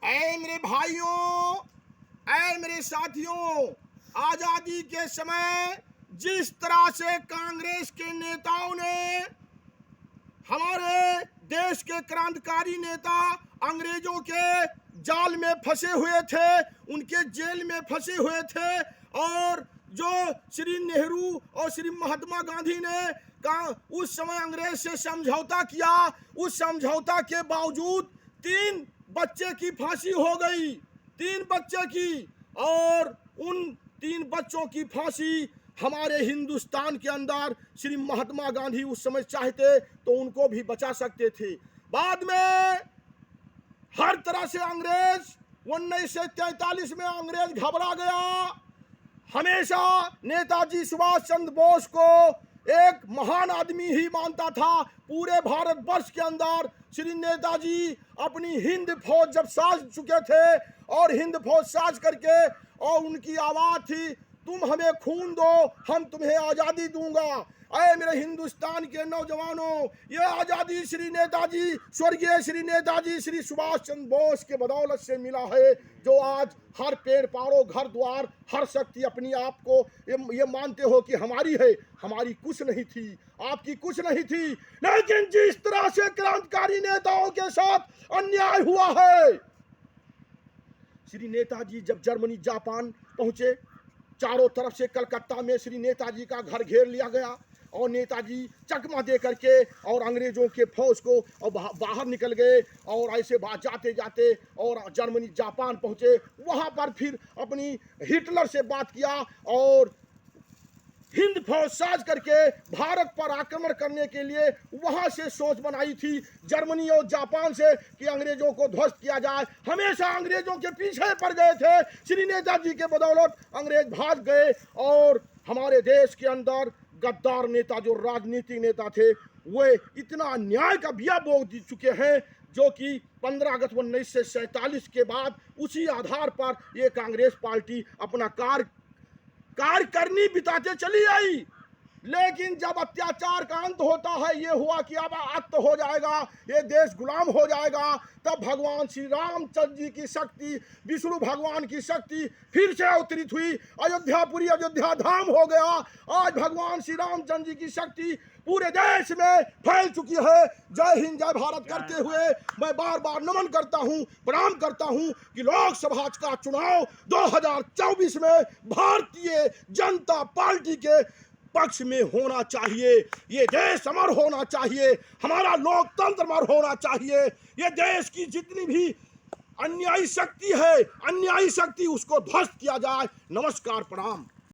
ऐ मेरे भाइयों, ऐ मेरे साथियों, आजादी के समय जिस तरह से कांग्रेस के नेताओं ने हमारे देश के क्रांतिकारी नेता अंग्रेजों के जाल में फंसे हुए थे, उनके जेल में फंसे हुए थे, और जो श्री नेहरू और श्री महात्मा गांधी ने उस समय अंग्रेज से समझौता किया, उस समझौता के बावजूद 3 बच्चे की फांसी हो गई, 3 बच्चे की। और उन 3 बच्चों की फांसी हमारे हिंदुस्तान के अंदर श्री महात्मा गांधी उस समय चाहते तो उनको भी बचा सकते थे। बाद में हर तरह से अंग्रेज 1943 में अंग्रेज घबरा गया। हमेशा नेताजी सुभाष चंद्र बोस को एक महान आदमी ही मानता था। पूरे भारतवर्ष के अंदर श्री नेताजी अपनी हिंद फौज जब साज चुके थे, और हिंद फौज साज करके, और उनकी आवाज थी, तुम हमें खून दो, हम तुम्हें आज़ादी दूंगा। अरे मेरे हिंदुस्तान के नौजवानों, ये आज़ादी श्री नेताजी, स्वर्गीय श्री नेताजी श्री सुभाष चंद्र बोस के बदौलत से मिला है, जो आज हर पेड़ पारो, घर द्वार, हर शक्ति अपनी आप को ये मानते हो कि हमारी है। हमारी कुछ नहीं थी, आपकी कुछ नहीं थी, लेकिन जिस तरह से क्रांतिकारी नेताओं के साथ अन्याय हुआ है। श्री नेताजी जब जर्मनी जापान पहुंचे, चारों तरफ से कलकत्ता में श्री नेताजी का घर घेर लिया गया, और नेताजी चकमा दे करके और अंग्रेजों के फौज को और बाहर निकल गए, और ऐसे जाते जाते और जर्मनी जापान पहुंचे। वहां पर फिर अपनी हिटलर से बात किया, और हिंद फौज साज करके भारत पर आक्रमण करने के लिए वहां से सोच बनाई थी जर्मनी और जापान से कि अंग्रेजों को ध्वस्त किया जाए। हमेशा अंग्रेजों के पीछे पड़ गए थे। श्री नेताजी के बदौलत अंग्रेज भाग गए, और हमारे देश के अंदर गद्दार नेता, जो राजनीतिक नेता थे, वे इतना अन्याय का बिया बो चुके हैं, जो कि 15 अगस्त 1947 के बाद उसी आधार पर ये कांग्रेस पार्टी अपना कार्य करनी बिताते चली आई। लेकिन जब अत्याचार का अंत होता है, ये हुआ कि अब अंत हो जाएगा, ये देश गुलाम हो जाएगा, तब भगवान श्री रामचंद्र जी की शक्ति, विष्णु भगवान की शक्ति फिर से अवतरित हुई। अयोध्यापुरी अयोध्या धाम हो गया। आज भगवान श्री रामचंद्र जी की शक्ति पूरे देश में फैल चुकी है। जय हिंद, जय भारत करते हुए मैं बार बार नमन करता हूं, प्रणाम करता हूं कि लोकसभा का चुनाव 2024 में भारतीय जनता पार्टी के पक्ष में होना चाहिए। ये देश अमर होना चाहिए, हमारा लोकतंत्र अमर होना चाहिए। ये देश की जितनी भी अन्यायी शक्ति है, अन्यायी शक्ति, उसको ध्वस्त किया जाए। नमस्कार, प्रणाम।